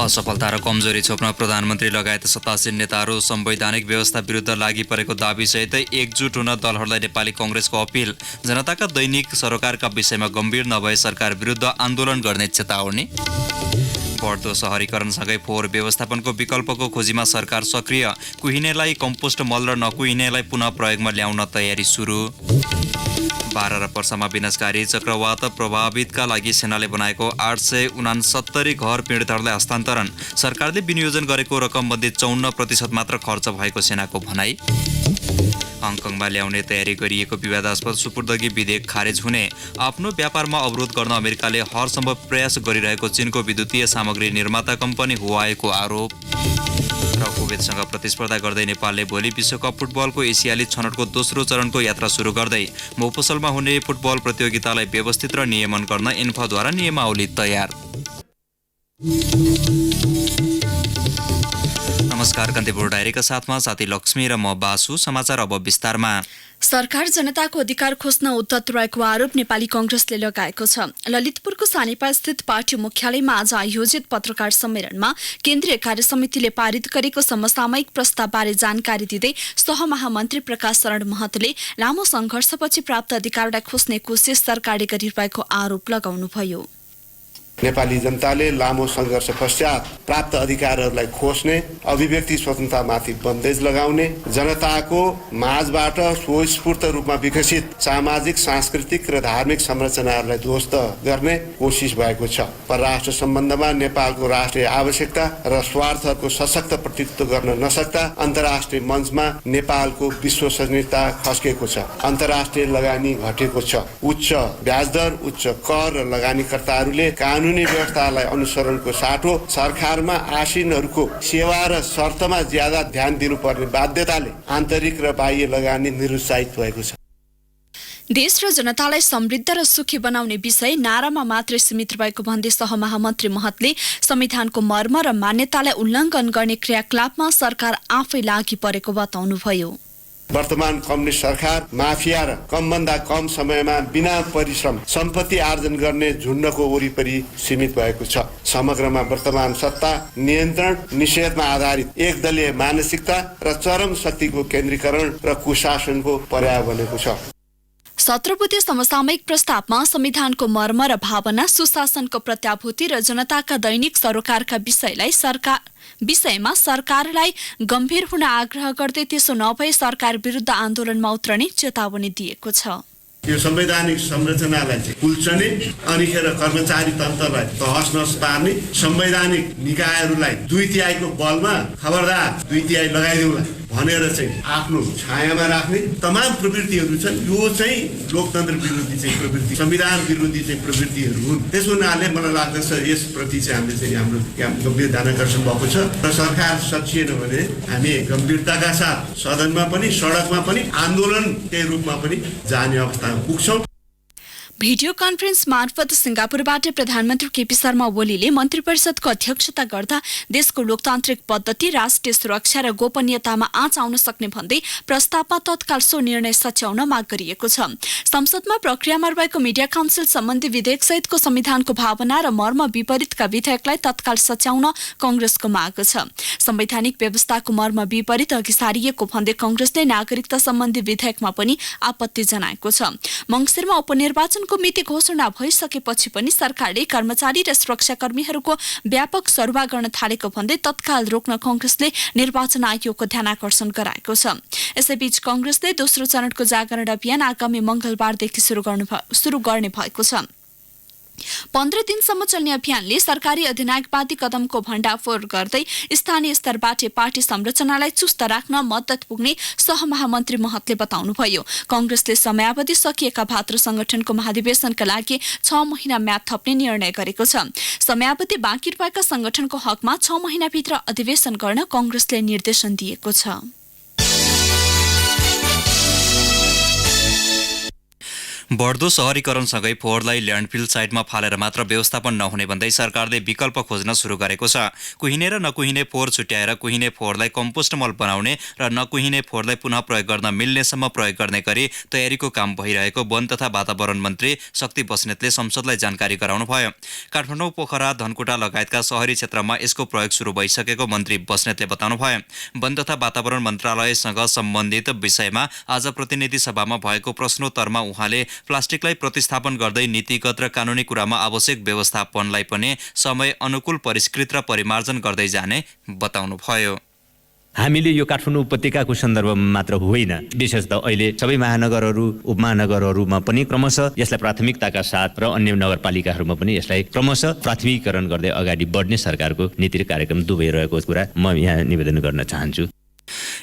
असफलता र कमजोरी छोप्न प्रधानमन्त्री लगायत सत्तासीन नेताहरू संवैधानिक व्यवस्था विरुद्ध लागि परेको दाबीसहितै एकजुट हुन दलहरूलाई नेपाली कङ्ग्रेसको अपिल। जनताका दैनिक सरोकारका विषयमा गम्भीर नभए सरकार विरुद्ध आन्दोलन गर्ने चेतावनी। बढ्दो शहरीकरणसँगै फोहोर व्यवस्थापनको विकल्पको खोजीमा सरकार सक्रिय। कुहिनेलाई कम्पोस्ट मल र नकुहिनेलाई पुनः प्रयोगमा ल्याउन तयारी सुरु। बारा र पर्सामा विनाशकारी चक्रवात प्रभावितका लागि सेनाले बनाएको 869 घर पीडितहरूलाई हस्तान्तरण। सरकारले विनियोजन गरेको रकममध्ये 54% मात्र खर्च भएको सेनाको भनाई। हङकङमा ल्याउने तयारी गरिएको विवादास्पद सुपुर्दगी विधेयक खारेज हुने। आफ्नो व्यापारमा अवरोध गर्न अमेरिकाले हरसम्भव प्रयास गरिरहेको चीनको विद्युतीय सामग्री निर्माता कम्पनी हुवाएको आरोप। र कुवेतसँग प्रतिस्पर्धा गर्दै नेपालले भोलि विश्वकप फुटबलको एसियाली छनौटको दोस्रो चरणको यात्रा सुरु गर्दै मोफसलमा हुने फुटबल प्रतियोगितालाई व्यवस्थित र नियमन गर्न इन्फाद्वारा नियमावली तयार। नमस्कार, कान्तिपुर डायरीका साथमा साथी लक्ष्मी र म बासु। समाचार अब विस्तारमा। सरकार जनताको अधिकार खोज्न उद्धत रहेको आरोप नेपाली कङ्ग्रेसले लगाएको छ। ललितपुरको सानेपा स्थित पार्टी मुख्यालयमा आज आयोजित पत्रकार सम्मेलनमा केन्द्रीय कार्यसमितिले पारित गरेको समसामयिक प्रस्तावबारे जानकारी दिँदै सहमहामन्त्री प्रकाश शरण महतले लामो संघर्षपछि प्राप्त अधिकारलाई खोज्ने कोसिस सरकारले गरिरहेको आरोप लगाउनुभयो। नेपाली जनताले लामो संघर्ष पश्चात प्राप्त अधिकारहरूलाई खोज्ने, अभिव्यक्ति स्वतन्त्रतामाथि बन्देज लगाउने, जनताको माझबाट स्वस्फूर्त रूपमा विकसित सामाजिक, सांस्कृतिक र धार्मिक संरचनाहरूलाई ध्वस्त गर्ने कोसिस भएको छ। परराष्ट्र सम्बन्धमा नेपालको राष्ट्रिय आवश्यकता र स्वार्थहरूको सशक्त प्रतिनिधित्व गर्न नसक्दा अन्तर्राष्ट्रिय मञ्चमा नेपालको विश्वसनीयता खस्केको छ। अन्तर्राष्ट्रिय लगानी घटेको छ। उच्च ब्याजदर, उच्च कर र लगानीकर्ताहरूले कानुनी व्यवस्थालाई अनुसरणको साटो सरकारमा आसीनहरूको सेवा र शर्तमा ज्यादा ध्यान दिनुपर्ने बाध्यताले आन्तरिक र बाह्य लगानी निरुत्साहित भएको छ। देश र जनतालाई समृद्ध र सुखी बनाउने विषय नारामा मात्रै सीमित रहेको भन्दै सहमहामन्त्री महतले संविधानको मर्म र मान्यतालाई उल्लङ्घन गर्ने क्रियाकलापमा सरकार आफै लागि परेको बताउनुभयो। वर्तमान कम्युनिस्ट सरकार माफिया र कमभन्दा कम समयमा बिना परिश्रम सम्पत्ति आर्जन गर्ने झुण्डको वरिपरि सीमित भएको छ। समग्रमा वर्तमान सत्ता नियन्त्रण निषेधमा आधारित एकदलीय मानसिकता र चरम शक्तिको केन्द्रीकरण र कुशासनको पर्याय बनेको छ। 17 बुँदे समसामयिक प्रस्तावमा संविधानको मर्म र भावना, सुशासनको प्रत्याभूति र जनताका दैनिक सरोकारका विषयमा सरकारलाई गम्भीर हुन आग्रह गर्दै त्यसो नभए सरकार विरुद्ध आन्दोलनमा उत्रने चेतावनी दिएको छ। यो संवैधानिक संरचनालाई चाहिँ कुल्चने, अनिखेर कर्मचारी तन्त्रलाई तहस नहस पार्ने, संवैधानिक निकायहरूलाई 2/3 बलमा खबरदार 2/3 लगाइदेऊला भनेर चाहिँ आफ्नो छायामा राख्ने तमाम प्रवृत्तिहरू छन्। यो चाहिँ लोकतन्त्र विरोधी चाहिँ प्रवृत्ति, संविधान विरोधी चाहिँ प्रवृत्तिहरू हुन्। त्यस हुनाले मलाई लाग्दछ यसप्रति चाहिँ हामीले चाहिँ हाम्रो गम्भीर ध्यानाकर्षण भएको छ र सरकार सचिएन भने हामी गम्भीरताका साथ सदनमा पनि सडकमा पनि आन्दोलनकै रूपमा पनि जाने अवस्था पुग्छौँ। भिडियो कन्फरेन्स मार्फत सिंगापुरबाट प्रधानमन्त्री केपी शर्मा ओलीले मन्त्री परिषदको अध्यक्षता गर्दा देशको लोकतान्त्रिक पद्धति, राष्ट्रिय सुरक्षा र गोपनीयतामा आँच आउन सक्ने भन्दै प्रस्तावमा तत्काल सो निर्णय सच्याउन माग गरिएको छ। संसदमा प्रक्रियामा रहेको मिडिया काउन्सिल सम्बन्धी विधेयक सहितको संविधानको भावना र मर्म विपरीतका विधेयकलाई तत्काल सच्याउन कांग्रेसको माग छ। संवैधानिक व्यवस्थाको मर्म विपरीत अघि सारिएको भन्दै कांग्रेसले नागरिकता सम्बन्धी विधेयकमा पनि आपत्ति जनाएको छ। मंसिरमा उपनिर्वाचनको मिति घोषणा भइसकेपछि पनि सरकारले कर्मचारी र सुरक्षाकर्मीहरूको व्यापक सरुवा गर्न थालेको भन्दै तत्काल रोक्न कांग्रेसले निर्वाचन आयोगको ध्यानाकर्षण गराएको छ। यसैबीच कांग्रेसले दोस्रो चरणको जागरण अभियान आगामी मंगलबारदेखि सुरु गर्ने भएको छ। 15 दिनसम्म चल्ने अभियानले सरकारी अधिनायकवादी कदमको भण्डाफोर गर्दै स्थानीय स्तरबाट पार्टी संरचनालाई चुस्त राख्न मद्दत पुग्ने सहमहामन्त्री महतले बताउनुभयो। कांग्रेसले समयावधि सकिएका भातृ संगठनको महाधिवेशनका लागि 6 महिना म्याद थप्ने निर्णय गरेको छ। समयावधि बाँकी रहेका संगठनको हकमा 6 महिनाभित्र अधिवेशन गर्न कांग्रेसले निर्देशन दिएको छ। बढ्दो सहरीकरणसँगै फोहोरलाई ल्यान्डफिल साइटमा फालेर मात्र व्यवस्थापन नहुने भन्दै सरकारले विकल्प खोज्न सुरु गरेको छ। कुहिने र नकुहिने फोहोर छुट्याएर कुहिने फोहोरलाई कम्पोस्ट मल बनाउने र नकुहिने फोहोरलाई पुनः प्रयोग गर्न मिल्नेसम्म प्रयोग गर्ने गरी तयारीको काम भइरहेको वन तथा वातावरण मन्त्री शक्ति बस्नेतले संसदलाई जानकारी गराउनुभयो। काठमाडौँ, पोखरा, धनकुटा लगायतका शहरी क्षेत्रमा यसको प्रयोग सुरु भइसकेको मन्त्री बस्नेतले बताउनुभयो। वन तथा वातावरण मन्त्रालयसँग सम्बन्धित विषयमा आज प्रतिनिधि सभामा भएको प्रश्नोत्तरमा उहाँले प्लास्टिकलाई प्रतिस्थापन गर्दै नीतिगत र कानुनी कुरामा आवश्यक व्यवस्थापनलाई पनि समय अनुकूल परिष्कृत र परिमार्जन गर्दै जाने बताउनुभयो। हामीले यो काठमाडौँ उपत्यकाको सन्दर्भमा मात्र होइन, विशेषतः अहिले सबै महानगरहरू, उपमहानगरहरूमा पनि क्रमशः यसलाई प्राथमिकताका साथ र अन्य नगरपालिकाहरूमा पनि यसलाई क्रमशः प्राथमिकीकरण गर्दै अगाडि बढ्ने सरकारको नीति र कार्यक्रम दुवै रहेको कुरा म यहाँ निवेदन गर्न चाहन्छु।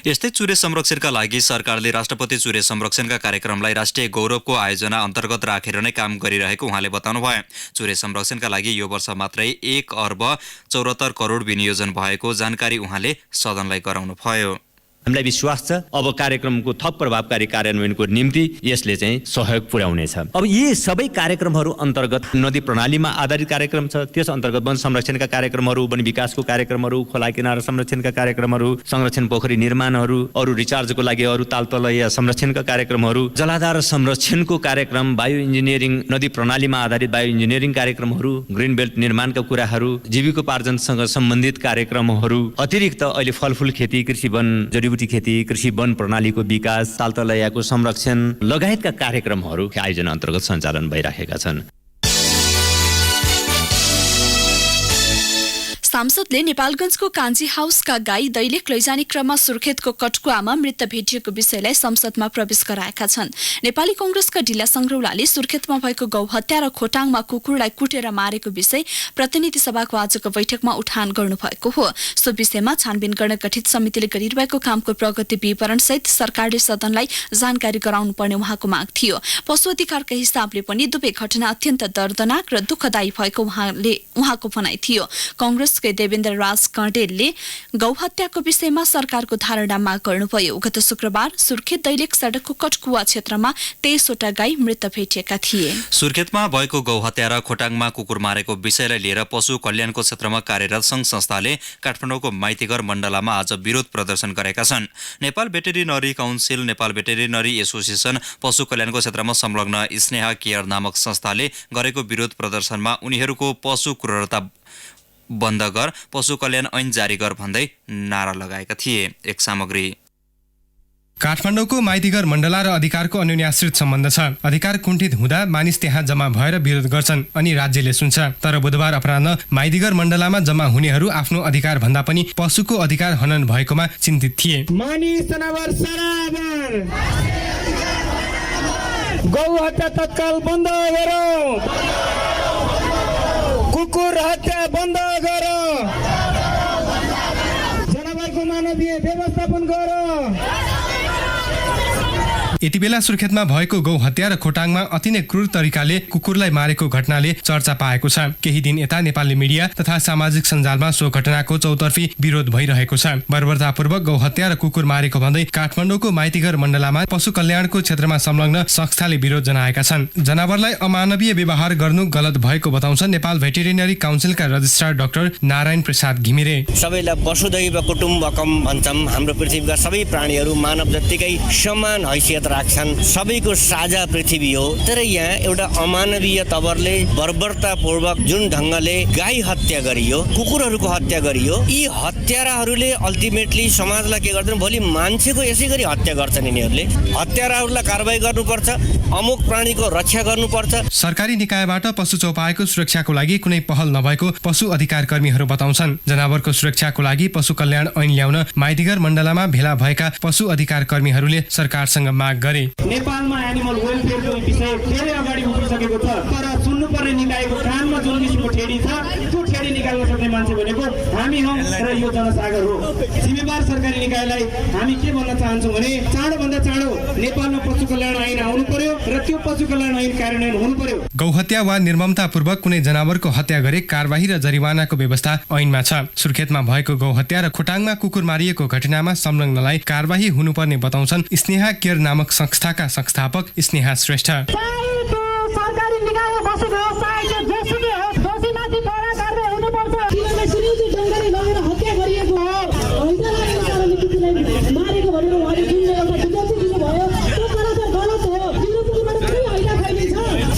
यस्तै चुरे संरक्षणका लागि सरकारले राष्ट्रपति चुरे संरक्षणका कार्यक्रमलाई राष्ट्रिय गौरवको आयोजना अन्तर्गत राखेर नै काम गरिरहेको उहाँले बताउनुभयो। चुरे संरक्षणका लागि यो वर्ष मात्रै 1 अर्ब 74 करोड विनियोजन भएको जानकारी उहाँले सदनलाई गराउनुभयो। हामीलाई विश्वास छ अब कार्यक्रमको थप प्रभावकारी कार्यान्वयनको निम्ति यसले चाहिँ सहयोग पुर्याउनेछ। अब यी सबै कार्यक्रमहरू अन्तर्गत नदी प्रणालीमा आधारित कार्यक्रम छ, त्यस अन्तर्गत वन संरक्षणका कार्यक्रमहरू, वन विकासको कार्यक्रमहरू, खोला किनारा संरक्षणका कार्यक्रमहरू, संरक्षण पोखरी निर्माणहरू, अरू रिचार्जको लागि अरू तालतलैया संरक्षणका कार्यक्रमहरू, जलाधार संरक्षणको कार्यक्रम, बायो इन्जिनियरिङ, नदी प्रणालीमा आधारित बायो इन्जिनियरिङ कार्यक्रमहरू, ग्रिन बेल्ट निर्माणका कुराहरू, जीविकोपार्जनसँग सम्बन्धित कार्यक्रमहरू, अतिरिक्त अहिले फलफुल खेती, कृषि वन, जडीबुटी खेती, कृषि वन प्रणालीको विकास, तालतलैयाको संरक्षण लगायतका कार्यक्रमहरू आयोजना अन्तर्गत सञ्चालन भइरहेका छन्। सांसदले नेपालगञ्जको कान्छी हाउसका गाई दैलेख लैजाने क्रममा सुर्खेतको कटकुवामा मृत भेटिएको विषयलाई संसदमा प्रवेश गराएका छन्। नेपाली कांग्रेसका ढिला संग्रौलाले सुर्खेतमा भएको गौहत्या र खोटाङमा कुकुरलाई कुटेर मारेको विषय प्रतिनिधि सभाको आजको बैठकमा उठान गर्नुभएको हो। सो विषयमा छानबिन गर्न गठित समितिले गरिरहेको कामको प्रगति विवरणसहित सरकारले सदनलाई जानकारी गराउनुपर्ने उहाँको माग थियो। पशु अधिकारका हिसाबले पनि दुवै घटना अत्यन्त दर्दनाक र दुःखदायी भएको उहाँको भनाइ थियो। कांग्रेस देवेन्द्र राज कँडेलले गौहत्याको विषयमा सरकारको धारणा माग गर्नुभयो। गत शुक्रबार सुर्खेत दैलेख सडकको कटकुवा क्षेत्रमा 23वटा गाई मृत भेटिएका थिए। सुर्खेतमा भएको गौहत्या र खोटाङमा कुकुर मारेको विषयलाई लिएर पशु कल्याणको क्षेत्रमा कार्यरत संघ संस्थाले काठमाडौँको माइतीघर मण्डलामा आज विरोध प्रदर्शन गरेका छन्। Nepal veterinary council, Nepal veterinary association, पशु कल्याणको क्षेत्रमा संलग्न स्नेहा केयर नामक संस्थाले गरेको विरोध प्रदर्शनमा उनीहरूको पशु क्रूरता बन्द गर, पशु कल्याण ऐन जारी गर भन्दै नारा लगाएका थिए। एक सामग्री। काठमाडौँको माइतीघर मण्डला र अधिकारको अन्योन्याश्रित सम्बन्ध छ। अधिकार कुण्ठित हुँदा मानिस त्यहाँ जम्मा भएर विरोध गर्छन् अनि राज्यले सुन्छ। तर बुधबार अपराह्न माइतीघर मण्डलामा जम्मा हुनेहरू आफ्नो अधिकार भन्दा पनि पशुको अधिकार हनन भएकोमा चिन्तित थिए। गौ हत्या तत्काल बन्द गरौ, कुकुर हत्या बन्द गरौ, जनावरको मानवीय व्यवस्थापन गरौ। यति बेला सुर्खेतमा भएको गौ हत्या र खोटाङमा अति नै क्रूर तरिकाले कुकुरलाई मारेको घटनाले चर्चा पाएको छ। केही दिन यता नेपाली मिडिया तथा सामाजिक सञ्जालमा सो घटनाको चौतर्फी विरोध भइरहेको छ। बर्बरतापूर्वक गौ हत्या र कुकुर मारेको भन्दै काठमाडौँको माइतीघर मण्डलामा पशु कल्याणको क्षेत्रमा संलग्न संस्थाले विरोध जनाएका छन्। जनावरलाई अमानवीय व्यवहार गर्नु गलत भएको बताउँछ नेपाल भेटेरिनरी काउन्सिलका रजिस्ट्रार डाक्टर नारायण प्रसाद घिमिरे। सबैलाई वसुधैव कुटुम्बकम भन्छौं। हाम्रो पृथ्वीका सबै प्राणीहरू मानव जत्तिकै समान हैसियत राख्छन्। सबैको साझा पृथ्वी हो। तर यहाँ एउटा अमानवीय तवरले बर्बरतापूर्वक जुन ढङ्गले गाई हत्या गरियो, कुकुरहरूको हत्या गरियो, यी हत्याराहरूले अल्टिमेटली समाजलाई के गर्छन्, भोलि मान्छेको यसै गरी हत्या गर्छन्। यिनीहरूले हत्याराहरूलाई कारबाही गर्नुपर्छ, अमुक प्राणीको रक्षा गर्नुपर्छ। सरकारी निकायबाट पशु चौपाएको सुरक्षाको लागि कुनै पहल नभएको पशु अधिकार कर्मीहरू बताउँछन्। जनावरको सुरक्षाको लागि पशु कल्याण ऐन ल्याउन माइतीघर मण्डलामा भेला भएका पशु अधिकार कर्मीहरूले सरकारसँग माग गरे। नेपालमा एनिमल वेलफेयरको विषय धेरै अगाडि उठिसकेको छ, तर सुन्नुपर्ने निकायको कानमा जुन किसिमको ठेडी छ, त्यो ठेडी निकाल्न सक्ने मान्छे भनेको हामी हौं र यो जनसागर हो। जिम्मेवार सरकारी निकायलाई हामी के भन्न चाहन्छौँ भने चाँडोभन्दा चाँडो नेपालमा पशु कल्याण ऐन आउनु पर्यो र त्यो पशु कल्याण ऐन कार्यान्वयन हुनु पर्यो। गौहत्या वा निर्ममतापूर्वक कुनै जनावरको हत्या गरे कारबाही र जरिवानाको व्यवस्था ऐनमा छ। सुर्खेतमा भएको गौहत्या र खोटाङमा कुकुर मारिएको घटनामा संलग्नलाई कारबाही हुनुपर्ने बताउँछन् स्नेहा केयर नामक संस्थाका संस्थापक स्नेहा श्रेष्ठ। सरकारी निकाय बसेको चाहे जेसुकै होस् दोषीमाथि कडा कारबाही हुनुपर्छ। किनभने सुरुवाती डङ्गरी लगेर हत्या गरिएको हो। हैदराबादको कारणले कुकुरलाई मारेको भनेर उहाँले जुन एउटा विज्ञप्ति दिनुभयो त्यो सरासर गलत हो। विरोधीबाट कुनै हैदा फैलिन्छ।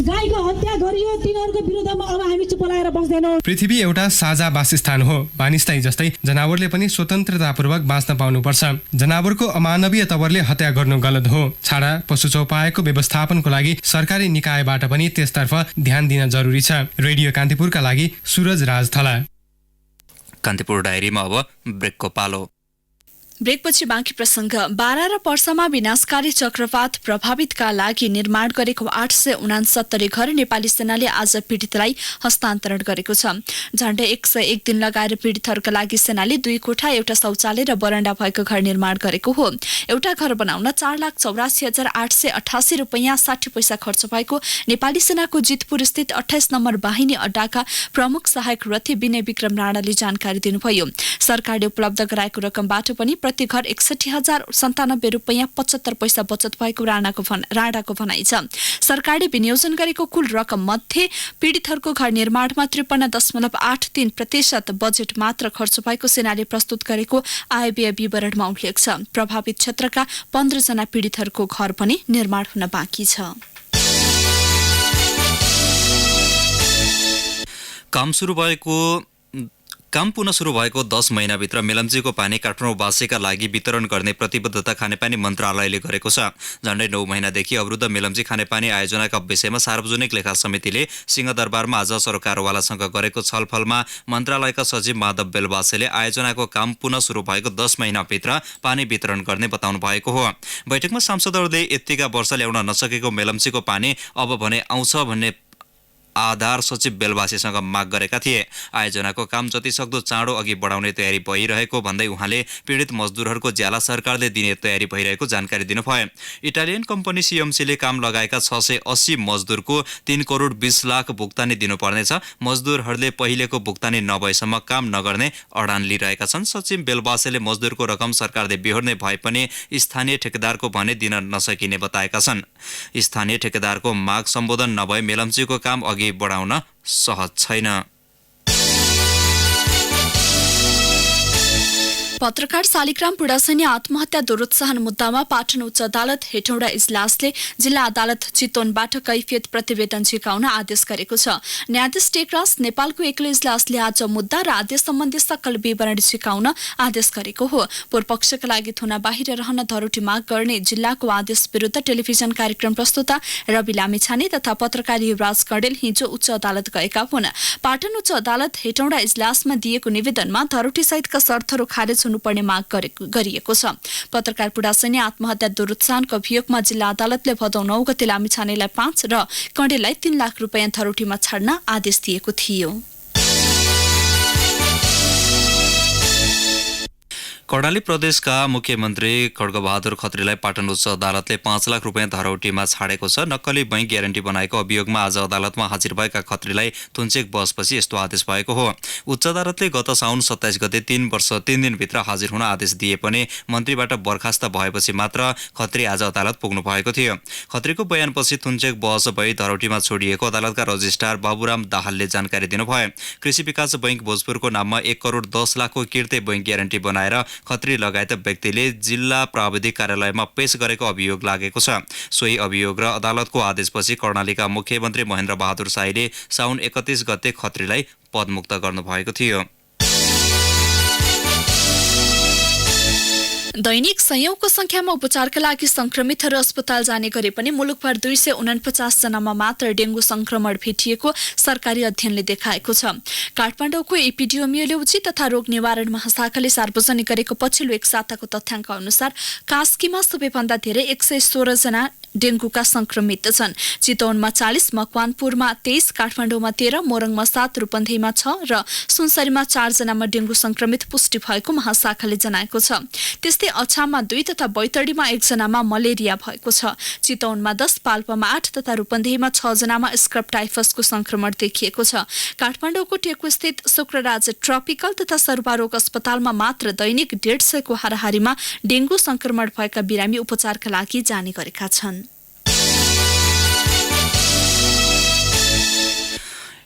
गाईको हत्या गरियो तिनीहरूको विरुद्धमा अब हामी चुप लागेर बस्दैनौँ। पृथ्वी एउटा साझा वासस्थान हो। मानिसलाई जस्तै जनावरले पनि स्वतन्त्रतापूर्वक बाँच्न पाउनुपर्छ। जनावरको अमानवीय तवरले हत्या गर्नु गलत हो। छाडा पशु चौपायाको व्यवस्थापनको लागि सरकारी निकायबाट पनि त्यसतर्फ ध्यान दिन जरुरी छ। रेडियो कान्तिपुरका लागि सुरज राज थला। कान्तिपुर डायरीमा अब ब्रेकको पालो। ब्रेकपछि बाँकी प्रसङ्ग। बारा र पर्सामा विनाशकारी चक्रवात प्रभावितका लागि निर्माण गरेको 869 घर नेपाली सेनाले आज पीडितलाई हस्तान्तरण गरेको छ। झण्डै 101 दिन लगाएर पीडितहरूका लागि सेनाले 2 कोठा, एउटा शौचालय र बरण्डा भएको घर निर्माण गरेको हो। एउटा घर बनाउन 4,84,888 रुपैयाँ 60 पैसा खर्च भएको नेपाली सेनाको जितपुर स्थित 28 नम्बर बाहिनी अड्डाका प्रमुख सहायक रथी विनय विक्रम राणाले जानकारी दिनुभयो। सरकारले उपलब्ध गराएको रकमबाट पनि प्रति घर 61,097 रुपैयाँ 75 पैसा बचत भएको राणाको भनाइ छ। सरकारले विनियोजन गरेको कुल रकम मध्ये पीडितहरूको घर निर्माणमा 53.83% बजेट मात्र खर्च भएको सेनाले प्रस्तुत गरेको आय व्यय विवरणमा उल्लेख छ। प्रभावित क्षेत्रका 15 जना पीडितहरूको घर पनि निर्माण हुन बाँकी छ। काम पुनः सुरु भएको 10 महिनाभित्र मेलम्चीको पानी काठमाडौँवासीका लागि वितरण गर्ने प्रतिबद्धता खानेपानी मन्त्रालयले गरेको छ। झण्डै 9 महिनादेखि अवरुद्ध मेलम्ची खानेपानी आयोजनाका विषयमा सार्वजनिक लेखा समितिले सिंहदरबारमा आज सरकारवालासँग गरेको छलफलमा मन्त्रालयका सचिव माधव बेलबासेले आयोजनाको काम पुनः सुरु भएको 10 महिनाभित्र पानी वितरण गर्ने बताउनु भएको हो। बैठकमा सांसदहरूले यतिका वर्ष ल्याउन नसकेको मेलम्चीको पानी अब भने आउँछ भन्ने आधार सचिव बेलबासीसँग माग गरेका थिए। आयोजनाको काम जतिसक्दो चाँडो अघि बढाउने तयारी भइरहेको भन्दै उहाँले पीडित मजदुरहरूको ज्याला सरकारले दिने तयारी भइरहेको जानकारी दिनुभयो। इटालियन कम्पनी सीएमसीले काम लगाएका 680 मजदुरको 3 करोड 20 लाख भुक्तानी दिनुपर्नेछ। मजदुरहरूले पहिलेको भुक्तानी नभएसम्म काम नगर्ने अडान लिइरहेका छन्। सचिव बेलबासेले मजदुरको रकम सरकारले बिहोर्ने भए पनि स्थानीय ठेकेदारको भने दिन नसकिने बताएका छन्। स्थानीय ठेकेदारको माग सम्बोधन नभए मेलम्चीको काम अघि बढाउन सहज छैन। पत्रकार शालिग्राम पुडासैनी आत्महत्या दुरुत्साहन मुद्दामा पाटन उच्च अदालत हेटौँडा इजलासले जिल्ला अदालत चितवनबाट कैफियत प्रतिवेदन झिकाउन आदेश गरेको छ। न्यायाधीश टेकराज नेपालको एक्लो इजलासले आज मुद्दा र आदेश सम्बन्धी सकल विवरण झिकाउन आदेश गरेको हो। पूर्वपक्षका लागि थुना बाहिर रहन धरोटी माग गर्ने जिल्लाको आदेश विरुद्ध टेलिभिजन कार्यक्रम प्रस्तुता रवि लामिछाने तथा पत्रकार युवराज कडेल हिजो उच्च अदालत गएका हुन्। पाटन उच्च अदालत हेटौँडा इजलासमा दिएको निवेदनमा धरोटी सहितका शर्तहरू खारेज हुनुपर्ने माग गरिएको छ। पत्रकार पुडासैनी आत्महत्या दुरुत्साहनको अभियोगमा जिल्ला अदालतले भदौ 9 गते लामिछानेलाई 5 र कडेललाई 3 लाख रुपैयाँ धरोटीमा छाड्न आदेश दिएको थियो। कर्णाली प्रदेशका मुख्यमन्त्री खड्गबहादुर खत्रीलाई पाटन उच्च अदालतले 5 लाख रुपैयाँ धरौटीमा छाडेको छ। नक्कली बैंक ग्यारेन्टी बनाएको अभियोगमा आज अदालतमा हाजिर भएका खत्रीलाई थुन्चेक बसपछि यस्तो आदेश भएको हो। उच्च अदालतले गत साउन 27 गते 3 वर्ष 3 दिनभित्र हाजिर हुन आदेश दिए पनि मन्त्रीबाट बर्खास्त भएपछि मात्र खत्री आज अदालत पुग्नु भएको थियो। खत्रीको बयानपछि थुन्चेक बस भई धरौटीमा छोडिएको अदालतका रजिस्ट्रार बाबुराम दाहालले जानकारी दिनुभयो। कृषि विकास बैंक भोजपुरको नाममा 1 करोड 10 लाखको किर्ते बैंक ग्यारेन्टी बनाएर खत्री लगायत व्यक्तिले जिल्ला प्राविधिक कार्यालयमा पेश गरेको अभियोग लागेको छ। सोही अभियोग र अदालतको आदेशपछि कर्णालीका मुख्यमन्त्री महेन्द्र बहादुर शाहीले साउन 31 गते खत्रीलाई पदमुक्त गर्नुभएको थियो। दैनिक सयौंको संख्यामा उपचारका लागि संक्रमितहरू अस्पताल जाने गरे पनि मुलुकभर 249 जनामा मात्र डेंगू संक्रमण भेटिएको सरकारी अध्ययनले देखाएको छ। काठमाडौँको एपिडियोमियोलोजी तथा रोग निवारण महाशाखाले सार्वजनिक गरेको पछिल्लो एक साताको तथ्याङ्क अनुसार कास्कीमा सबैभन्दा धेरै 116 जना डेंगूका संक्रमित छन्। चितवनमा 40, मकवानपुरमा 23, काठमाडौँमा 13, मोरङमा 7, रूपन्देहीमा 6 र सुनसरीमा 4 जनामा डेंगू संक्रमित पुष्टि भएको महाशाखाले जनाएको छ। त्यस्तै अछाममा 2 तथा बैतडीमा 1 जनामा मलेरिया भएको छ। चितवनमा 10, पाल्पामा 8 तथा रूपन्देहीमा 6 जनामा स्क्रब टाइफसको संक्रमण देखिएको छ। काठमाडौँको टेकुस्थित शुक्रराज ट्रपिकल तथा सर्वरोग अस्पतालमा मात्र दैनिक 150 को हाराहारीमा डेंगू संक्रमण भएका बिरामी उपचारका लागि जाने गरेका छन्।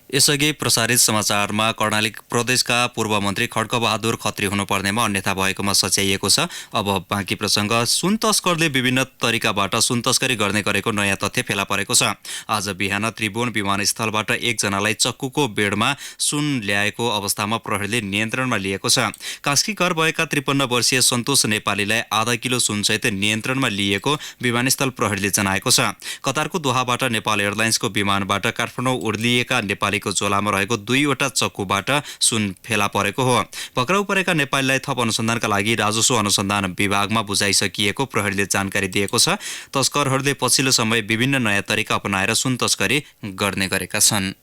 यसअघि प्रसारित समाचारमा कर्णाली प्रदेशका पूर्व मन्त्री खड्कबहादुर खत्री हुनुपर्नेमा अन्यथा भएकोमा सच्याइएको छ। अब बाँकी प्रसङ्ग। सुन तस्करले विभिन्न तरिकाबाट सुन तस्करी गर्ने गरेको नयाँ तथ्य फेला परेको छ। आज बिहान त्रिभुवन विमानस्थलबाट 1 जनालाई चक्कुको बेडमा सुन ल्याएको अवस्थामा प्रहरीले नियन्त्रणमा लिएको छ। कास्की घर भएका 53 वर्षीय सन्तोष नेपालीलाई आधा किलो सुनसहित नियन्त्रणमा लिएको विमानस्थल प्रहरीले जनाएको छ। कतारको दोहाबाट नेपाल एयरलाइन्सको विमानबाट काठमाडौँ उर्लिएका नेपाली को झोलामा रहेको 2वटा चक्कुबाट सुन फेला परेको हो। पक्राउ परेका नेपालीलाई थप अनुसन्धानका लागि राजस्व अनुसन्धान विभागमा बुझाइसकिएको प्रहरीले जानकारी दिएको छ। तस्करहरूले पछिल्लो समय विभिन्न नयाँ तरिका अपनाएर सुन तस्करी गर्ने गरेका छन्।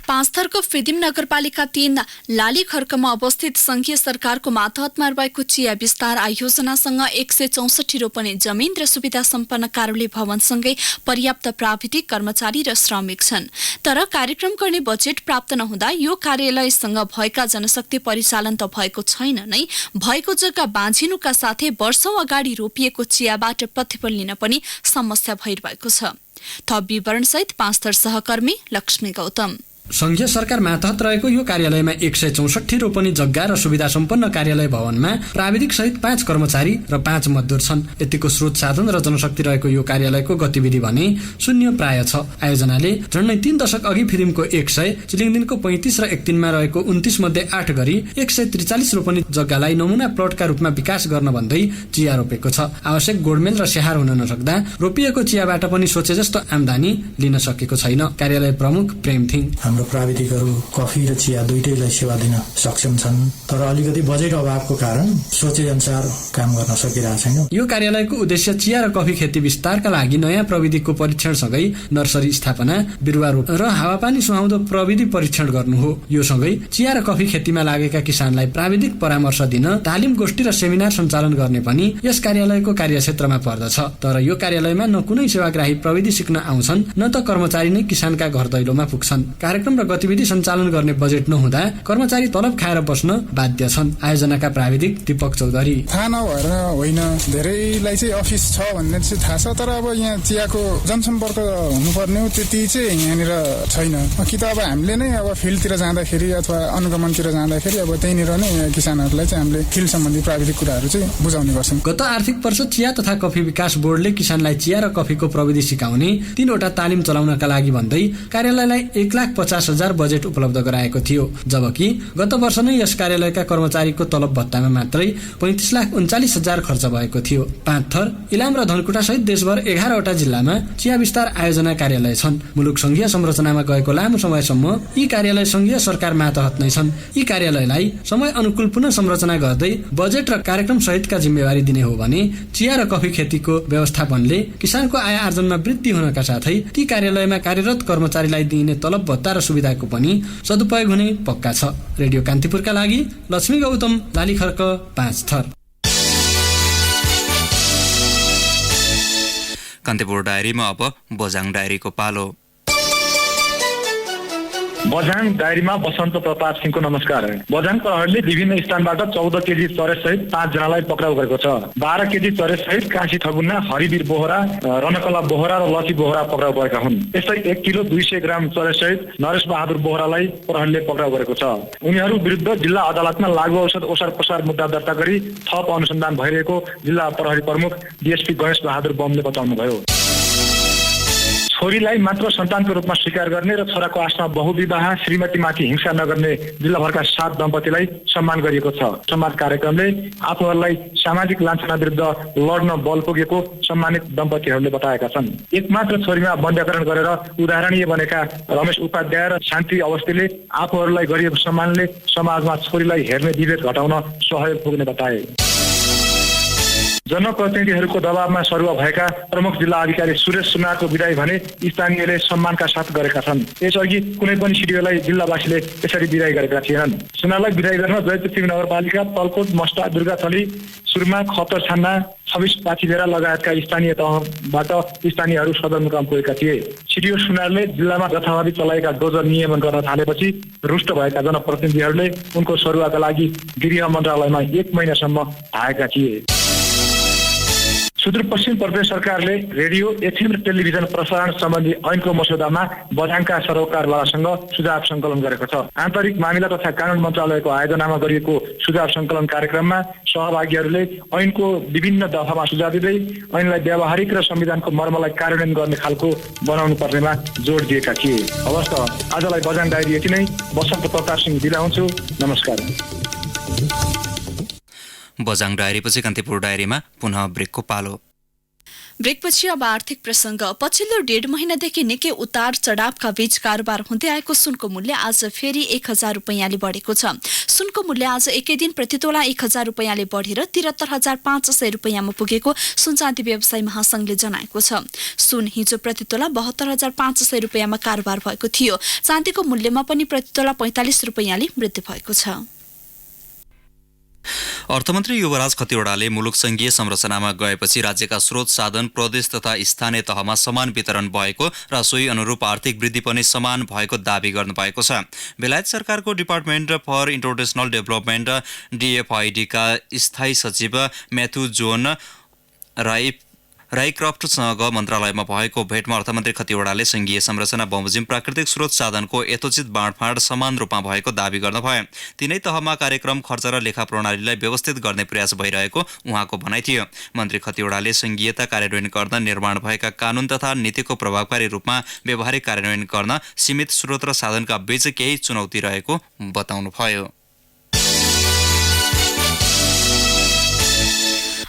पाँचथरको फिदिम नगरपालिका 3 लाली खर्कमा अवस्थित संघीय सरकारको मातहतमा रहेको चिया विस्तार आयोजनासँग 164 रोपनी जमिन र सुविधा सम्पन्न कार्यालय भवनसँगै पर्याप्त प्राविधिक कर्मचारी र श्रमिक छन्। तर कार्यक्रम गर्ने बजेट प्राप्त नहुँदा यो कार्यालयसँग भएका जनशक्ति परिचालन त भएको छैन नै, भएको जग्गा बाँझिनुका साथै वर्षौं अगाडि रोपिएको चियाबाट प्रतिफल लिन पनि समस्या भइरहेको छ। थप विवरणसहित पाँचथर सहकर्मी लक्ष्मी गौतम। संघीय सरकार मातहत रहेको यो कार्यालयमा 164 रोपनी जग्गा र सुविधा सम्पन्न कार्यालय भवनमा प्राविधिक सहित 5 कर्मचारी र 5 मजदुर छन्। यतिको स्रोत साधन र जनशक्ति रहेको यो कार्यालयको गतिविधि भने शून्य प्राय छ। आयोजनाले झन्डै 3 दशक अघि फिल्मको 100, चिलिङदिनको 35 र 1 मा रहेको 29 मध्ये 8 गरी 143 रोपनी जग्गालाई नमुना प्लटका रूपमा विकास गर्न भन्दै चिया रोपेको छ। आवश्यक गोडमेल र स्याहार हुन नसक्दा रोपिएको चियाबाट पनि सोचे जस्तो आम्दानी लिन सकेको छैन। कार्यालय प्रमुख प्रेम थिङ। हाम्रो प्राविधिकहरू कफी र चिया दुईटैलाई सेवा दिन सक्षम छन्, तर अलिकति बजेट अभावको कारण सोचे अनुसार काम गर्न सकिरहेको छैन। यो कार्यालयको उद्देश्य चिया र कफी खेती विस्तारका लागि नयाँ प्रविधिको परीक्षणसँगै नर्सरी स्थापना, बिरुवा रोप र हावापानी सुहाउँदो प्रविधि परीक्षण गर्नु हो। यो सँगै चिया र कफी खेतीमा लागेका किसानलाई प्राविधिक परामर्श दिन तालिम गोष्ठी र सेमिनार सञ्चालन गर्ने पनि यस कार्यालयको कार्यक्षेत्रमा पर्दछ। तर यो कार्यालयमा न कुनै सेवाग्राही प्रविधि सिक्न आउँछन्, न त कर्मचारी नै किसानका घर दैलोमा पुग्छन्। कार्यक्रम र गतिविधि सञ्चालन गर्ने बजेट नहुँदा कर्मचारी तलब खाएर बस्न बाध्य छन्। आयोजनाका प्राविधिक दीपक चौधरी। थाहा नभएर होइन, धेरैलाई चाहिँ अफिस छ भन्ने चाहिँ थाहा छ, तर अब यहाँ चियाको जनसम्पर्क हुनुपर्ने हो त्यति चाहिँ यहाँनिर छैन। कि त अब हामीले नै अब फिल्डतिर जाँदाखेरि अथवा अनुगमनतिर जाँदाखेरि अब त्यहीँनिर नै किसानहरूलाई चाहिँ हामीले फिल्ड सम्बन्धी प्राविधिक कुराहरू चाहिँ बुझाउने गर्छौँ। गत आर्थिक वर्ष चिया तथा कफी विकास बोर्डले किसानलाई चिया र कफीको प्रविधि सिकाउने 3वटा तालिम चलाउनका लागि भन्दै कार्यालयलाई 1,50,000 बजेट उपलब्ध गराएको थियो, जबकि गत वर्ष नै यस कार्यालयका कर्मचारीको तलब भत्तामा मात्रै 35,39,000 खर्च भएको थियो। पाँचथर, इलाम र धनकुटा सहित देशभर 11वटा जिल्लामा चिया विस्तार आयोजना कार्यालय छन्। मुलुक संघीय संरचनामा गएको लामो समयसम्म यी कार्यालय संघीय सरकार मातहत नै छन्। यी कार्यालयलाई समय अनुकूल पुनः संरचना गर्दै बजेट र कार्यक्रम सहितका जिम्मेवारी दिने हो भने चिया र कफी खेतीको व्यवस्थापनले किसानको आय आर्जनमा वृद्धि हुनका साथै ती कार्यालयमा कार्यरत कर्मचारीलाई दिइने तलब भत्ता र सुविधाको पनि सदुपयोग हुने पक्का छ। रेडियो कान्तिपुरका लागि लक्ष्मी गौतम, लालीखर्क, पाँचथर। कान्तिपुर डायरीमा अब बझाङ डायरीको पालो। बझाङ डायरीमा बसन्त प्रताप सिंहको नमस्कार। बझाङ प्रहरीले विभिन्न स्थानबाट 14 केजी चरेस सहित 5 जनालाई पक्राउ गरेको छ। 12 केजी चरेस सहित काशी ठगुन्ना, हरिवीर बोहरा, रनकला बोहरा र लसी बोहरा पक्राउ भएका हुन्। यस्तै 1 किलो 200 ग्राम चरेस सहित नरेश बहादुर बोहरालाई प्रहरीले पक्राउ गरेको छ। उनीहरू विरुद्ध जिल्ला अदालतमा लागू औषध ओसार पसार मुद्दा दर्ता गरी थप अनुसन्धान भइरहेको जिल्ला प्रहरी प्रमुख डीएसपी गणेश बहादुर बमले बताउनुभयो। छोरीलाई मात्र सन्तानको रूपमा स्वीकार गर्ने र छोराको आशमा बहुविवाह, श्रीमतीमाथि हिंसा नगर्ने जिल्लाभरका 7 दम्पतिलाई सम्मान गरिएको छ। सम्मान कार्यक्रमले आफूहरूलाई सामाजिक लान्छना विरुद्ध लड्न बल पुगेको सम्मानित दम्पतिहरूले बताएका छन्। एकमात्र छोरीमा बन्ध्याकरण गरेर उदाहरणीय बनेका रमेश उपाध्याय र शान्ति अवस्थीले आफूहरूलाई गरिएको सम्मानले समाजमा छोरीलाई हेर्ने विभेद घटाउन सहयोग पुग्ने बताए। जनप्रतिनिधिहरूको दबावमा सरुवा भएका प्रमुख जिल्ला अधिकारी सुरेश सुनारको विदाई भने स्थानीयले सम्मानका साथ गरेका छन्। यसअघि कुनै पनि सिडिओलाई जिल्लावासीले त्यसरी विदाई गरेका थिएनन्। सुनारलाई विदाई गर्न जयपृथ्वी नगरपालिका, तलकोट, मस्टा, दुर्गाथली, सुर्मा, खतर, छान्ना, 26 पाथिभेरा लगायतका स्थानीय तहबाट स्थानीयहरू सदरमुकाम पुगेका थिए। सिडिओ सुनारले जिल्लामा जथाभावी चलाएका डोजर नियमन गर्न थालेपछि रुष्ट भएका जनप्रतिनिधिहरूले उनको सरुवाका लागि गृह मन्त्रालयमा 1 महिनासम्म आएका थिए। सुदूरपश्चिम प्रदेश सरकारले रेडियो, एफएम र टेलिभिजन प्रसारण सम्बन्धी ऐनको मस्यौदामा बझाङका सरोकारवालासँग सुझाव सङ्कलन गरेको छ। आन्तरिक मामिला तथा कानुन मन्त्रालयको आयोजनामा गरिएको सुझाव सङ्कलन कार्यक्रममा सहभागीहरूले ऐनको विभिन्न दफामा सुझाव दिँदै ऐनलाई व्यावहारिक र संविधानको मर्मलाई कार्यान्वयन गर्ने खालको बनाउनु पर्नेमा जोड दिएका थिए। हवस् त, आजलाई बझाङ डायरी यति नै। बसन्त प्रकाश सिंह बिदा हुन्छु। नमस्कार। बझाङ डायरीपछि कान्तिपुर डायरीमा पुनः ब्रेकको पालो। ब्रेकपछि अब आर्थिक प्रसङ्ग। पछिल्लो 1.5 महिनादेखि निकै उतार चढावका बीच कारोबार हुँदै आएको सुनको मूल्य आज फेरि 1,000 रुपैयाँले बढेको छ। सुनको मूल्य आज एकै दिन प्रतितोला 1,000 रुपैयाँले बढेर 73,500 रुपैयाँमा पुगेको सुनचाँदी व्यवसायी महासंघले जनाएको छ। सुन हिजो प्रतितोला 72,500 रुपैयाँमा कारोबार भएको थियो। चाँदीको मूल्यमा पनि प्रतितोला 45 रुपैयाँले वृद्धि भएको छ। अर्थमन्त्री युवराज खतिवड़ाले मुलुक संघीय संरचनामा गएपछि राज्यका स्रोत साधन प्रदेश तथा स्थानीय तहमा समान वितरण भएको र सोही अनुरूप आर्थिक वृद्धि पनि समान भएको दावी गर्नुभएको छ। बेलायत सरकारको department for international development DFID का स्थायी सचिव म्याथ्यू जोन राईक्रफ्टसँग मन्त्रालयमा भएको भेटमा अर्थमन्त्री खतिवड़ाले संघीय संरचना बमोजिम प्राकृतिक स्रोत साधनको यथोचित बाँडफाँड समान रूपमा भएको दावी गर्नुभयो। तीनै तहमा कार्यक्रम खर्च र लेखा प्रणालीलाई व्यवस्थित गर्ने प्रयास भइरहेको उहाँको भनाइ थियो। मन्त्री खतिवड़ाले संघीयता कार्यान्वयन गर्न निर्माण भएका कानून तथा नीतिको प्रभावकारी रूपमा व्यावहारिक कार्यान्वयन गर्न सीमित स्रोत र साधनका बीच केही चुनौती रहेको बताउनुभयो।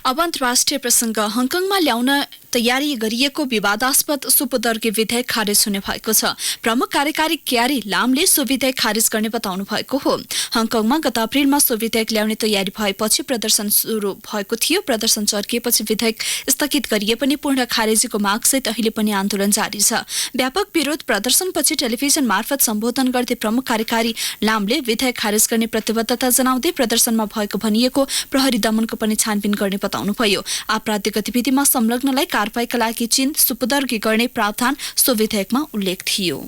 अब अन्तर्राष्ट्रिय प्रसङ्ग। हङकङमा ल्याउन तयारी गरिएको विवादास्पद सुपुदर्गी विधेयक खारेज हुने भएको छ। प्रमुख कार्यकारी क्यारी लामले सो विधेयक खारेज गर्ने बताउनु भएको हो। हङकङमा गत अप्रिलमा सो विधेयक ल्याउने तयारी भएपछि प्रदर्शन सुरु भएको थियो। प्रदर्शन चर्किएपछि विधेयक स्थगित गरिए पनि पूर्ण खारेजीको मागसहित अहिले पनि आन्दोलन जारी छ। व्यापक विरोध प्रदर्शनपछि टेलिभिजन मार्फत सम्बोधन गर्दै प्रमुख कार्यकारी लामले विधेयक खारेज गर्ने प्रतिबद्धता जनाउँदै प्रदर्शनमा भएको भनिएको प्रहरी दमनको पनि छानबिन गर्ने बताउनुभयो। आपराधिक गतिविधिमा संलग्नलाई कारबाहीका लागि चीन सुपुदर्गी गर्ने प्रावधान सो विधेयकमा उल्लेख थियो।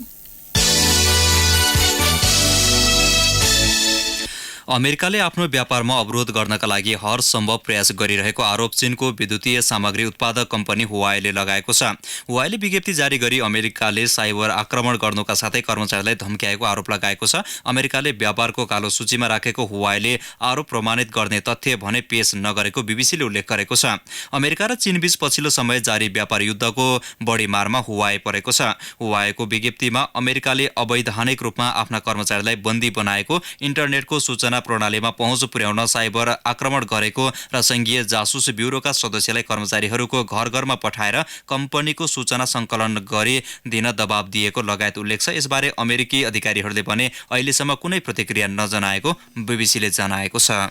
अमेरिकाले आफ्नो व्यापारमा अवरोध गर्नका लागि हर सम्भव प्रयास गरिरहेको आरोप चीनको विद्युतीय सामग्री उत्पादक कम्पनी हुवाईले लगाएको छ। हुवाईले विज्ञप्ति जारी गरी अमेरिकाले साइबर आक्रमण गर्नुका साथै कर्मचारीलाई धम्क्याएको आरोप लगाएको छ। अमेरिकाले व्यापारको कालो सूचीमा राखेको हुवाईले आरोप प्रमाणित गर्ने तथ्य भने पेश नगरेको बीबीसीले उल्लेख गरेको छ। अमेरिका र चीनबीच पछिल्लो समय जारी व्यापार युद्धको बढी मारमा हुवाई परेको छ। हुवाईको विज्ञप्तिमा अमेरिकाले अवैधानिक रूपमा आफ्ना कर्मचारीलाई बन्दी बनाएको, इन्टरनेटको सूचना प्रणालीमा पहुँच पुर्याउन साइबर आक्रमण गरेको र संघीय जासुस ब्युरोका सदस्यलाई कर्मचारीहरूको घर घरमा पठाएर कम्पनीको सूचना सङ्कलन गरी दिन दबाव दिएको लगायत उल्लेख छ। यसबारे अमेरिकी अधिकारीहरूले भने अहिलेसम्म कुनै प्रतिक्रिया नजनाएको बीबीसीले जनाएको छ।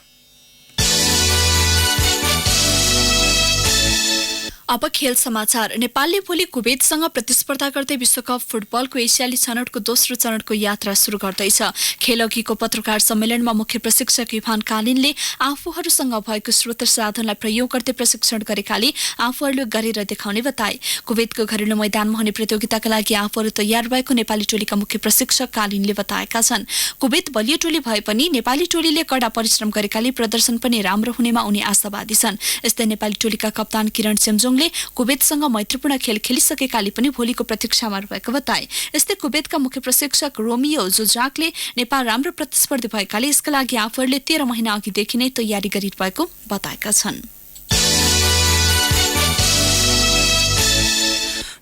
अब खेल समाचार। नेपालले भोलि कुवेतसँग प्रतिस्पर्धा गर्दै विश्वकप फुटबलको एसियाली छनौटको दोस्रो चरणको यात्रा सुरु गर्दैछ। खेलअघिको पत्रकार सम्मेलनमा मुख्य प्रशिक्षक इभान कालिनले आफूहरूसँग भएको स्रोत साधनलाई प्रयोग गर्दै प्रशिक्षण गरेकाले आफूहरूले गरेर देखाउने बताए। कुवेतको घरेलु मैदानमा हुने प्रतियोगिताका लागि आफूहरू तयार भएको नेपाली टोलीका मुख्य प्रशिक्षक कालिनले बताएका छन्। कुवेत बलियो टोली भए पनि नेपाली टोलीले कडा परिश्रम गरेकाले प्रदर्शन पनि राम्रो हुनेमा उनी आशावादी छन्। यस्तै नेपाली टोलीका कप्तान किरण सेम्जोङ कुवेतसँग मैत्रीपूर्ण खेल खेलिसकेकाले पनि भोलिको प्रतीक्षामा रहेको बताए। यस्तै कुवेतका मुख्य प्रशिक्षक रोमियो जोजाकले नेपाल राम्रो प्रतिस्पर्धी भएकाले यसका लागि आफूहरूले 13 महिना अघिदेखि नै तयारी गरिरहेको बताएका छन्।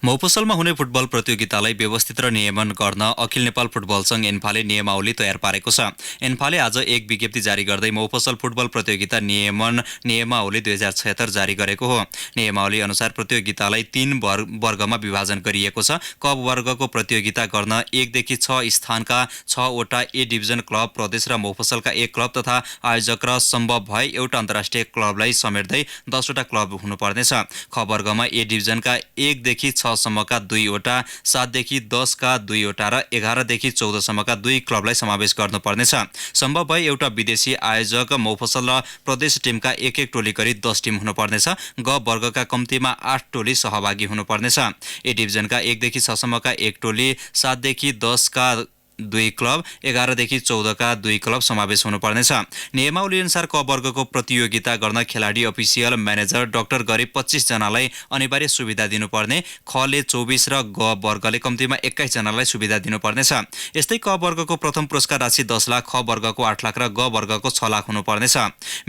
मफसलमा हुने फुटबल प्रतियोगितालाई व्यवस्थित र नियमन गर्न अखिल नेपाल फुटबल संघ एन्फाले नियमावली तयार पारेको छ। एन्फाले आज एक विज्ञप्ति जारी गर्दै मफसल फुटबल प्रतियोगिता नियमावली 2076 जारी गरेको हो। नियमावली अनुसार प्रतियोगितालाई 3 वर्गमा विभाजन गरिएको छ। क वर्गको प्रतियोगिता गर्न 1 देखि 6 स्थानका 6 वटा ए डिभिजन क्लब, प्रदेश र मफसलका 1 क्लब तथा आयोजक र सम्भव भए एउटा अन्तर्राष्ट्रिय क्लबलाई समेट्दै 10 वटा क्लब हुनुपर्नेछ। ख वर्गमा ए डिभिजनका 1 देखि 6 सम्मका 2 वटा, 7 देखि 10 का 2 वटा र 11 देखि 14 सम्मका 2 क्लबलाई समावेश गर्नुपर्नेछ। सम्भव भए एउटा विदेशी आयोजक, मफसल र प्रदेश टिमका 1-1 टोली गरी 10 टिम हुनुपर्नेछ। ग वर्गका कम्तीमा 8 टोली सहभागी हुनुपर्नेछ। ए डिभिजनका 1 देखि 6 सम्मका 1 टोली, 7 देखि 10 का 2 क्लब, 11 देखि 14 का 2 क्लब समावेश हुनुपर्नेछ। नियमावली अनुसार क वर्गको प्रतियोगिता गर्न खेलाडी, अफिसियल, म्यानेजर, डाक्टर गरी 25 जनालाई अनिवार्य सुविधा दिनुपर्ने। खले 24 र ग वर्गले कम्तीमा 21 जनालाई सुविधा दिनुपर्नेछ। यस्तै क वर्गको प्रथम पुरस्कार राशि 10 लाख, ख वर्गको 8 लाख र ग वर्गको 6 लाख हुनुपर्नेछ।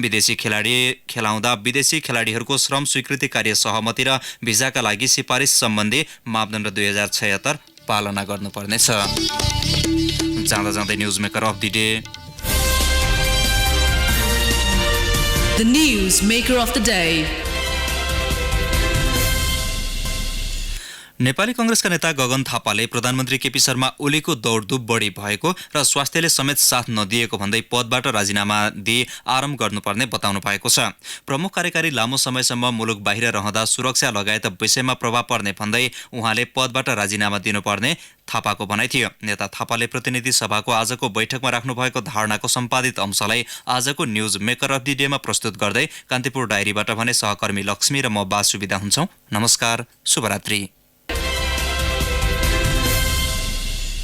विदेशी खेलाडी खेलाउँदा विदेशी खेलाडीहरूको श्रम स्वीकृति कार्य सहमति र भिजाका लागि सिफारिस सम्बन्धी मापदण्ड 2076 पालना गर्नुपर्नेछ। जाँदा जाँदै news maker of the day. The news maker of the day. Nepali कांग्रेसका नेता गगन थापाले प्रधानमन्त्री केपी शर्मा ओलीको दौडधुप बढी भएको र स्वास्थ्यले समेत साथ नदिएको भन्दै पदबाट राजीनामा दिई आराम गर्नुपर्ने बताउनु भएको छ। प्रमुख कार्यकारी लामो समयसम्म मुलुक बाहिर रहँदा सुरक्षा लगायत विषयमा प्रभाव पर्ने भन्दै उहाँले पदबाट राजीनामा दिनुपर्ने थापाको भनाइ थियो। नेता थापाले प्रतिनिधि सभाको आजको बैठकमा राख्नुभएको धारणाको सम्पादित अंशलाई आजको न्युज मेकर अफ द डेमा प्रस्तुत गर्दै कान्तिपुर डायरीबाट भने सहकर्मी लक्ष्मी र म बासु बिदा हुन्छौं। नमस्कार, शुभरात्रि।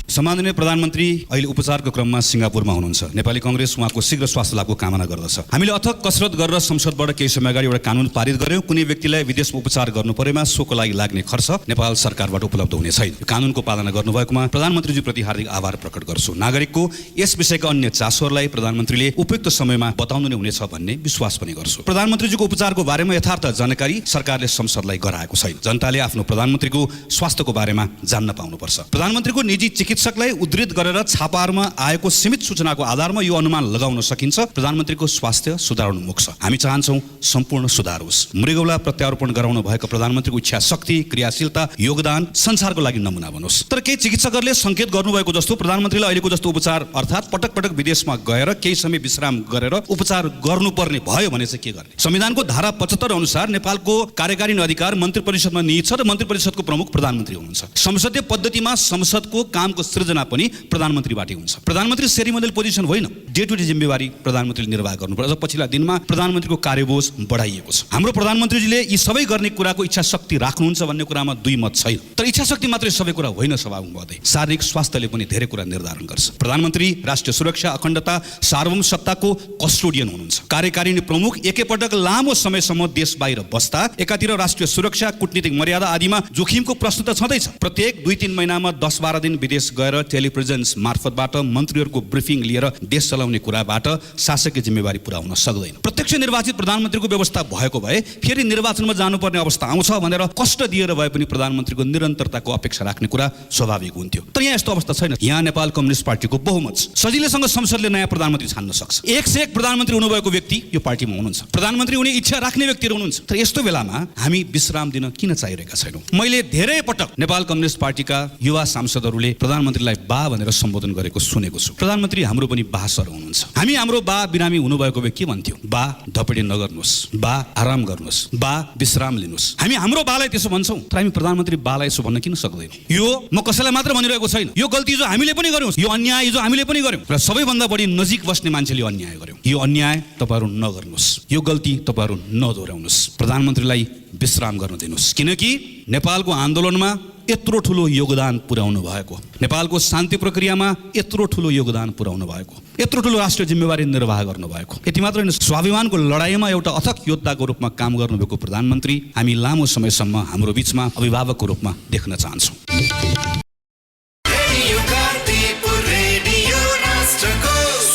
सम्माननीय प्रधानमन्त्री अहिले उपचारको क्रममा सिङ्गापुरमा हुनुहुन्छ। नेपाली कांग्रेस उहाँको शीघ्र स्वास्थ्य लाभको कामना गर्दछ। हामीले अथक कसरत गरेर संसदबाट केही समय अगाडि एउटा कानुन पारित गर्यौं। कुनै व्यक्तिलाई विदेशमा उपचार गर्नु परेमा सोको लागि लाग्ने खर्च नेपाल सरकारबाट उपलब्ध हुने छैन। यो कानुनको पालना गर्नुभएकोमा प्रधानमन्त्रीज्यूप्रति हार्दिक आभार प्रकट गर्छु। नागरिकको यस विषयका अन्य चासोहरूलाई प्रधानमन्त्रीले उपयुक्त समयमा बताउनु नै हुनेछ भन्ने विश्वास पनि गर्छु। प्रधानमन्त्रीज्यूको उपचारको बारेमा यथार्थ जानकारी सरकारले संसदलाई गराएको छैन। जनताले आफ्नो प्रधानमन्त्रीको स्वास्थ्यको बारेमा जान्न पाउनुपर्छ। प्रधानमन्त्रीको निजी चिकित्सकलाई उद्धृत गरेर छापाहरूमा आएको सीमित सूचनाको आधारमा यो अनुमान लगाउन सकिन्छ प्रधानमन्त्रीको स्वास्थ्य सुधारोन्मुख छ। हामी चाहन्छौं सम्पूर्ण सुधार होस्। मृगौला प्रत्यारोपण गराउनु भएको प्रधानमन्त्रीको इच्छा शक्ति, क्रियाशीलता, योगदान संसारको लागि नमुना बनोस्। तर केही चिकित्सकहरूले संकेत गर्नुभएको जस्तो प्रधानमन्त्रीलाई अहिलेको जस्तो उपचार अर्थात् पटक पटक विदेशमा गएर केही समय विश्राम गरेर उपचार गर्नुपर्ने भयो भने चाहिँ के गर्ने? संविधानको धारा 75 अनुसार नेपालको कार्यकारी अधिकार मन्त्री परिषदमा निहित छ र मन्त्री परिषदको प्रमुख प्रधानमन्त्री हुनुहुन्छ। संसदीय पद्धतिमा संसदको कामको सृजना पनि प्रधानमन्त्रीबाटै हुन्छ। प्रधानमन्त्री सेरिमोनियल पोजिसन होइन, डे टु डे जिम्मेवारी प्रधानमन्त्रीले निर्वाह गर्नुपर्छ। पछिल्ला दिनमा प्रधानमन्त्रीको कार्यबोझ बढाइएको छ। हाम्रो प्रधानमन्त्रीजीले यी सबै गर्ने कुराको इच्छा शक्ति राख्नुहुन्छ भन्ने कुरामा दुई मत छैन। तर इच्छा शक्ति मात्रै सबै कुरा होइन सभामुख महोदय। शारीरिक स्वास्थ्यले पनि धेरै कुरा निर्धारण गर्छ। प्रधानमन्त्री राष्ट्रिय सुरक्षा, अखण्डता, सार्वभौम सत्ताको कस्टोडियन हुनुहुन्छ। कार्यकारिणी प्रमुख एकैपटक लामो समयसम्म देश बाहिर बस्दा एकातिर राष्ट्रिय सुरक्षा, कूटनीतिक मर्यादा आदिमा जोखिमको प्रश्न त छँदैछ। प्रत्येक 2-3 महिनामा 10-12 दिन विदेश गएर टेलिप्रेजेन्स मार्फतबाट मन्त्रीहरूको ब्रिफिङ लिएर देश चलाउने कुराबाट शासकीय जिम्मेवारी पूरा हुन सक्दैन। प्रत्यक्ष निर्वाचित प्रधानमन्त्रीको व्यवस्था भएको भए फेरि निर्वाचनमा जानुपर्ने अवस्था आउँछ भनेर कष्ट दिएर भए पनि प्रधानमन्त्रीको निरन्तरताको अपेक्षा राख्ने कुरा स्वाभाविक हुन्थ्यो। तर यहाँ यस्तो अवस्था छैन। यहाँ नेपाल कम्युनिस्ट पार्टीको बहुमत छ। सजिलैसँग संसदले नयाँ प्रधानमन्त्री छान्न सक्छ। 1 प्रधानमन्त्री हुनुभएको व्यक्ति यो पार्टीमा हुनुहुन्छ। प्रधानमन्त्री हुने इच्छा राख्ने व्यक्तिहरू हुनुहुन्छ। तर यस्तो बेलामा हामी विश्राम दिन किन चाहिरहेका छैनौँ? मैले धेरै पटक नेपाल कम्युनिस्ट पार्टीका युवा सांसदहरूले प्रधानमन्त्रीलाई बा भनेर सम्बोधन गरेको सुनेको छु। प्रधानमन्त्री हाम्रो पनि बा सर हुनुहुन्छ। हामी हाम्रो बा बिरामी हुनुभएको भए के भन्थ्यौँ? बा धपेडी नगर्नुहोस्, बा आराम गर्नुहोस्, बा विश्राम लिनुहोस्। हामी हाम्रो बालाई त्यसो भन्छौँ। तर हामी प्रधानमन्त्री बालाई यसो भन्न किन सक्दैनौँ? यो म कसैलाई मात्र भनिरहेको छैन। यो गल्ती जो हामीले पनि गर्यौँ, यो अन्याय जो हामीले पनि गर्यौँ र सबैभन्दा बढी नजिक बस्ने मान्छेले अन्याय गर्यौँ। यो अन्याय तपाईँहरू नगर्नुहोस्। यो गल्ती तपाईँहरू नदोहोऱ्याउनुहोस्। प्रधानमन्त्रीलाई विश्राम गर्न दिनुहोस्। किनकि नेपालको आन्दोलनमा यत्रो ठुलो योगदान पुर्याउनु भएको, नेपालको शान्ति प्रक्रियामा यत्रो ठुलो योगदान पुर्याउनु भएको, यत्रो ठुलो राष्ट्रिय जिम्मेवारी निर्वाह गर्नुभएको, यति मात्र होइन स्वाभिमानको लडाइँमा एउटा अथक योद्धाको रूपमा काम गर्नुभएको प्रधानमन्त्री हामी लामो समयसम्म हाम्रो बीचमा अभिभावकको रूपमा देख्न चाहन्छौँ।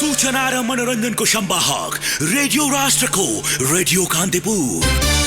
सूचना र मनोरञ्जनको संवाहक रेडियो राष्ट्रको रेडियो कान्तिपुर।